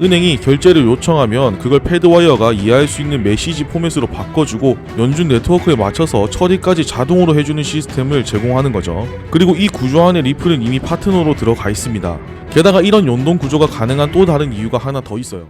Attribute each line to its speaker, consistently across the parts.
Speaker 1: 은행이 결제를 요청하면 그걸 패드와이어가 이해할 수 있는 메시지 포맷으로 바꿔주고 연준 네트워크에 맞춰서 처리까지 자동으로 해주는 시스템을 제공하는 거죠. 그리고 이 구조 안에 리플은 이미 파트너로 들어가 있습니다. 게다가 이런 연동 구조가 가능한 또 다른 이유가 하나 더 있어요.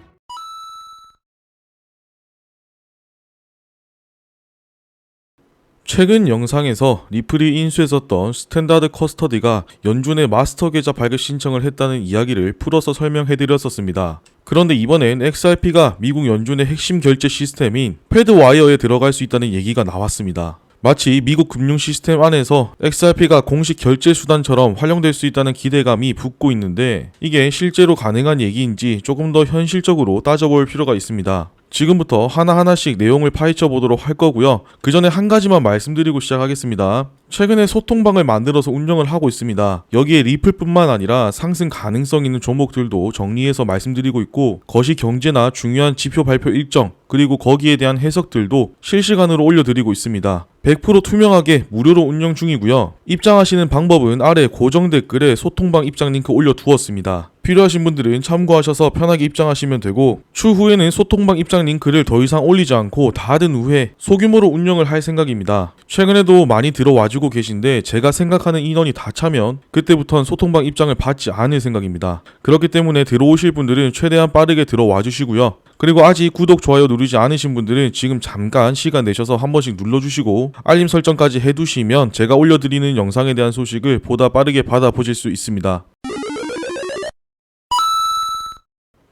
Speaker 1: 최근 영상에서 리플이 인수했었던 스탠다드 커스터디가 연준의 마스터 계좌 발급 신청을 했다는 이야기를 풀어서 설명해드렸었습니다. 그런데 이번엔 XRP가 미국 연준의 핵심 결제 시스템인 패드와이어에 들어갈 수 있다는 얘기가 나왔습니다. 마치 미국 금융 시스템 안에서 XRP가 공식 결제 수단처럼 활용될 수 있다는 기대감이 붙고 있는데 이게 실제로 가능한 얘기인지 조금 더 현실적으로 따져볼 필요가 있습니다. 지금부터 하나하나씩 내용을 파헤쳐 보도록 할 거고요. 그 전에 한 가지만 말씀드리고 시작하겠습니다. 최근에 소통방을 만들어서 운영을 하고 있습니다. 여기에 리플뿐만 아니라 상승 가능성 있는 종목들도 정리해서 말씀드리고 있고 거시경제나 중요한 지표 발표 일정 그리고 거기에 대한 해석들도 실시간으로 올려드리고 있습니다. 100% 투명하게 무료로 운영 중이고요. 입장하시는 방법은 아래 고정 댓글에 소통방 입장 링크 올려두었습니다. 필요하신 분들은 참고하셔서 편하게 입장하시면 되고 추후에는 소통방 입장 링크를 더 이상 올리지 않고 닫은 후에 소규모로 운영을 할 생각입니다. 최근에도 많이 들어와주고 계신데 제가 생각하는 인원이 다 차면 그때부터는 소통방 입장을 받지 않을 생각입니다. 그렇기 때문에 들어오실 분들은 최대한 빠르게 들어와 주시고요. 그리고 아직 구독, 좋아요 누르지 않으신 분들은 지금 잠깐 시간 내셔서 한 번씩 눌러주시고 알림 설정까지 해두시면 제가 올려드리는 영상에 대한 소식을 보다 빠르게 받아보실 수 있습니다.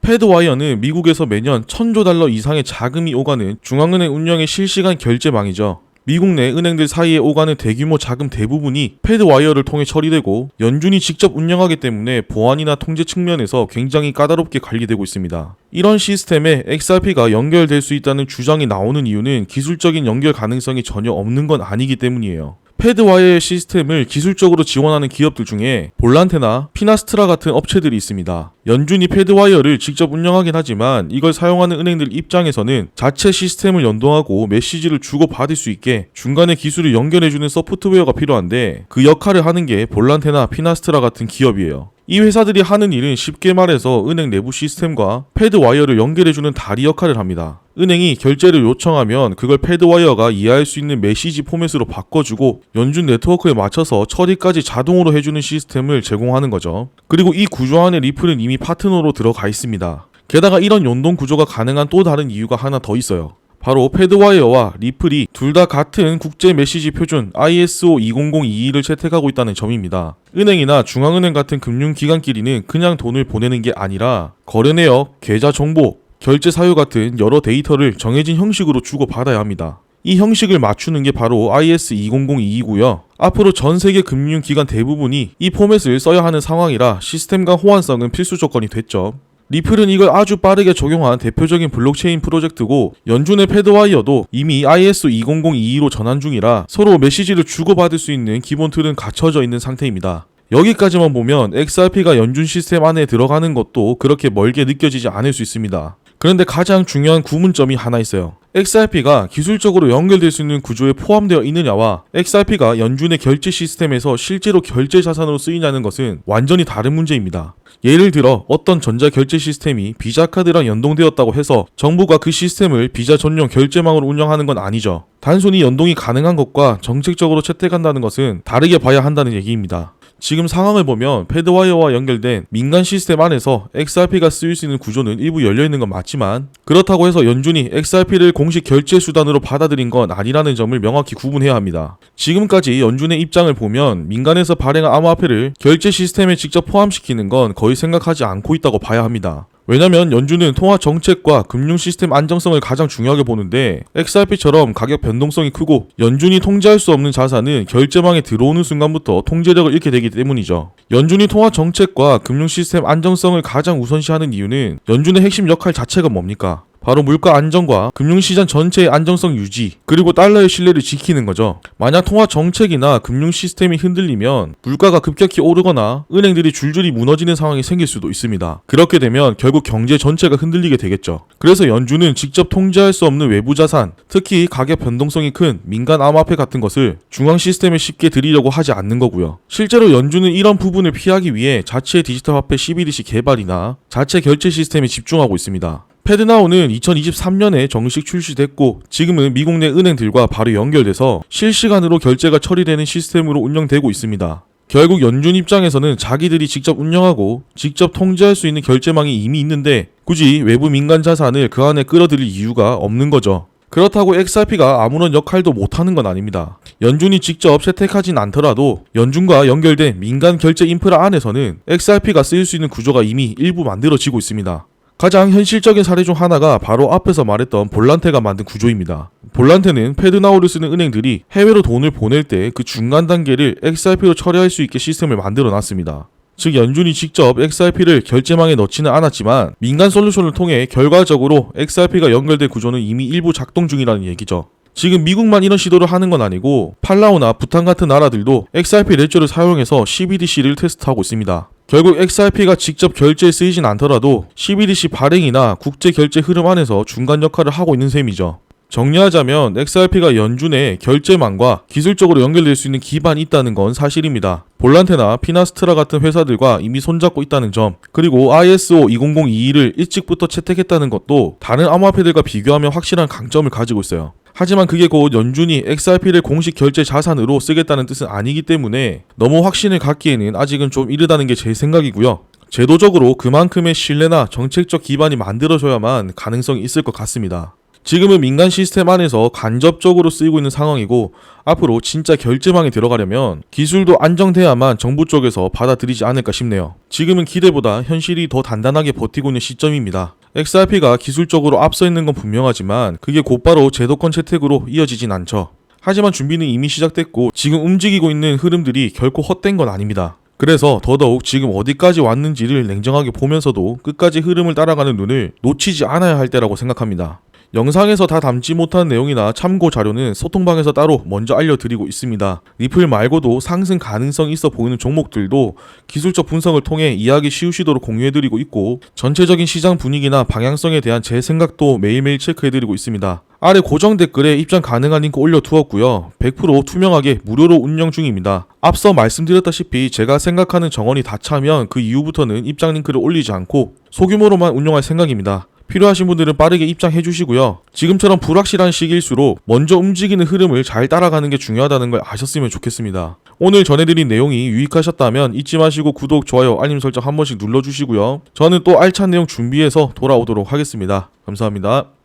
Speaker 1: 패드와이어는 미국에서 매년 1000조 달러 이상의 자금이 오가는 중앙은행 운영의 실시간 결제망이죠. 미국 내 은행들 사이에 오가는 대규모 자금 대부분이 패드와이어를 통해 처리되고 연준이 직접 운영하기 때문에 보안이나 통제 측면에서 굉장히 까다롭게 관리되고 있습니다. 이런 시스템에 XRP가 연결될 수 있다는 주장이 나오는 이유는 기술적인 연결 가능성이 전혀 없는 건 아니기 때문이에요. 패드와이어의 시스템을 기술적으로 지원하는 기업들 중에 볼란테나 피나스트라 같은 업체들이 있습니다. 연준이 패드와이어를 직접 운영하긴 하지만 이걸 사용하는 은행들 입장에서는 자체 시스템을 연동하고 메시지를 주고받을 수 있게 중간에 기술을 연결해주는 소프트웨어가 필요한데 그 역할을 하는 게 볼란테나 피나스트라 같은 기업이에요. 이 회사들이 하는 일은 쉽게 말해서 은행 내부 시스템과 패드와이어를 연결해주는 다리 역할을 합니다. 은행이 결제를 요청하면 그걸 패드와이어가 이해할 수 있는 메시지 포맷으로 바꿔주고 연준 네트워크에 맞춰서 처리까지 자동으로 해주는 시스템을 제공하는 거죠. 그리고 이 구조 안에 리플은 이미 파트너로 들어가 있습니다. 게다가 이런 연동 구조가 가능한 또 다른 이유가 하나 더 있어요. 바로 패드와이어와 리플이 둘 다 같은 국제 메시지 표준 ISO 20022를 채택하고 있다는 점입니다. 은행이나 중앙은행 같은 금융기관끼리는 그냥 돈을 보내는 게 아니라 거래 내역, 계좌 정보, 결제 사유 같은 여러 데이터를 정해진 형식으로 주고받아야 합니다. 이 형식을 맞추는 게 바로 IS 20022고요. 앞으로 전 세계 금융기관 대부분이 이 포맷을 써야 하는 상황이라 시스템 간 호환성은 필수 조건이 됐죠. 리플은 이걸 아주 빠르게 적용한 대표적인 블록체인 프로젝트고 연준의 패드와이어도 이미 ISO 20022로 전환 중이라 서로 메시지를 주고받을 수 있는 기본 틀은 갖춰져 있는 상태입니다. 여기까지만 보면 XRP가 연준 시스템 안에 들어가는 것도 그렇게 멀게 느껴지지 않을 수 있습니다. 그런데 가장 중요한 구문점이 하나 있어요. XRP가 기술적으로 연결될 수 있는 구조에 포함되어 있느냐와 XRP가 연준의 결제 시스템에서 실제로 결제 자산으로 쓰이냐는 것은 완전히 다른 문제입니다. 예를 들어 어떤 전자결제 시스템이 비자카드랑 연동되었다고 해서 정부가 그 시스템을 비자 전용 결제망으로 운영하는 건 아니죠. 단순히 연동이 가능한 것과 정책적으로 채택한다는 것은 다르게 봐야 한다는 얘기입니다. 지금 상황을 보면 패드와이어와 연결된 민간 시스템 안에서 XRP가 쓰일 수 있는 구조는 일부 열려있는 건 맞지만 그렇다고 해서 연준이 XRP를 공식 결제 수단으로 받아들인 건 아니라는 점을 명확히 구분해야 합니다. 지금까지 연준의 입장을 보면 민간에서 발행한 암호화폐를 결제 시스템에 직접 포함시키는 건 거의 생각하지 않고 있다고 봐야 합니다. 왜냐면 연준은 통화 정책과 금융 시스템 안정성을 가장 중요하게 보는데 XRP처럼 가격 변동성이 크고 연준이 통제할 수 없는 자산은 결제망에 들어오는 순간부터 통제력을 잃게 되기 때문이죠. 연준이 통화 정책과 금융 시스템 안정성을 가장 우선시하는 이유는 연준의 핵심 역할 자체가 뭡니까? 바로 물가 안정과 금융시장 전체의 안정성 유지, 그리고 달러의 신뢰를 지키는 거죠. 만약 통화 정책이나 금융 시스템이 흔들리면 물가가 급격히 오르거나 은행들이 줄줄이 무너지는 상황이 생길 수도 있습니다. 그렇게 되면 결국 경제 전체가 흔들리게 되겠죠. 그래서 연준은 직접 통제할 수 없는 외부 자산, 특히 가격 변동성이 큰 민간 암호화폐 같은 것을 중앙 시스템에 쉽게 들이려고 하지 않는 거고요. 실제로 연준은 이런 부분을 피하기 위해 자체 디지털 화폐 CBDC 개발이나 자체 결제 시스템에 집중하고 있습니다. 패드나우는 2023년에 정식 출시됐고 지금은 미국 내 은행들과 바로 연결돼서 실시간으로 결제가 처리되는 시스템으로 운영되고 있습니다. 결국 연준 입장에서는 자기들이 직접 운영하고 직접 통제할 수 있는 결제망이 이미 있는데 굳이 외부 민간 자산을 그 안에 끌어들일 이유가 없는 거죠. 그렇다고 XRP가 아무런 역할도 못하는 건 아닙니다. 연준이 직접 채택하진 않더라도 연준과 연결된 민간 결제 인프라 안에서는 XRP가 쓰일 수 있는 구조가 이미 일부 만들어지고 있습니다. 가장 현실적인 사례 중 하나가 바로 앞에서 말했던 볼란테가 만든 구조입니다. 볼란테는 패드나우를 쓰는 은행들이 해외로 돈을 보낼 때 그 중간 단계를 XRP로 처리할 수 있게 시스템을 만들어 놨습니다. 즉 연준이 직접 XRP를 결제망에 넣지는 않았지만 민간 솔루션을 통해 결과적으로 XRP가 연결된 구조는 이미 일부 작동 중이라는 얘기죠. 지금 미국만 이런 시도를 하는 건 아니고 팔라우나 부탄 같은 나라들도 XRP 레저를 사용해서 CBDC를 테스트하고 있습니다. 결국 XRP가 직접 결제에 쓰이진 않더라도 CBDC 발행이나 국제 결제 흐름 안에서 중간 역할을 하고 있는 셈이죠. 정리하자면 XRP가 연준의 결제망과 기술적으로 연결될 수 있는 기반이 있다는 건 사실입니다. 볼란테나 피나스트라 같은 회사들과 이미 손잡고 있다는 점, 그리고 ISO 20022를 일찍부터 채택했다는 것도 다른 암호화폐들과 비교하면 확실한 강점을 가지고 있어요. 하지만 그게 곧 연준이 XRP를 공식 결제 자산으로 쓰겠다는 뜻은 아니기 때문에 너무 확신을 갖기에는 아직은 좀 이르다는 게 제 생각이고요. 제도적으로 그만큼의 신뢰나 정책적 기반이 만들어져야만 가능성이 있을 것 같습니다. 지금은 민간 시스템 안에서 간접적으로 쓰이고 있는 상황이고 앞으로 진짜 결제망에 들어가려면 기술도 안정돼야만 정부 쪽에서 받아들이지 않을까 싶네요. 지금은 기대보다 현실이 더 단단하게 버티고 있는 시점입니다. XRP가 기술적으로 앞서 있는 건 분명하지만 그게 곧바로 제도권 채택으로 이어지진 않죠. 하지만 준비는 이미 시작됐고 지금 움직이고 있는 흐름들이 결코 헛된 건 아닙니다. 그래서 더더욱 지금 어디까지 왔는지를 냉정하게 보면서도 끝까지 흐름을 따라가는 눈을 놓치지 않아야 할 때라고 생각합니다. 영상에서 다 담지 못한 내용이나 참고 자료는 소통방에서 따로 먼저 알려드리고 있습니다. 리플 말고도 상승 가능성이 있어 보이는 종목들도 기술적 분석을 통해 이해하기 쉬우시도록 공유해드리고 있고 전체적인 시장 분위기나 방향성에 대한 제 생각도 매일매일 체크해드리고 있습니다. 아래 고정 댓글에 입장 가능한 링크 올려두었고요. 100% 투명하게 무료로 운영 중입니다. 앞서 말씀드렸다시피 제가 생각하는 정원이 다 차면 그 이후부터는 입장 링크를 올리지 않고 소규모로만 운영할 생각입니다. 필요하신 분들은 빠르게 입장해 주시고요. 지금처럼 불확실한 시기일수록 먼저 움직이는 흐름을 잘 따라가는 게 중요하다는 걸 아셨으면 좋겠습니다. 오늘 전해드린 내용이 유익하셨다면 잊지 마시고 구독, 좋아요, 알림 설정 한 번씩 눌러주시고요. 저는 또 알찬 내용 준비해서 돌아오도록 하겠습니다. 감사합니다.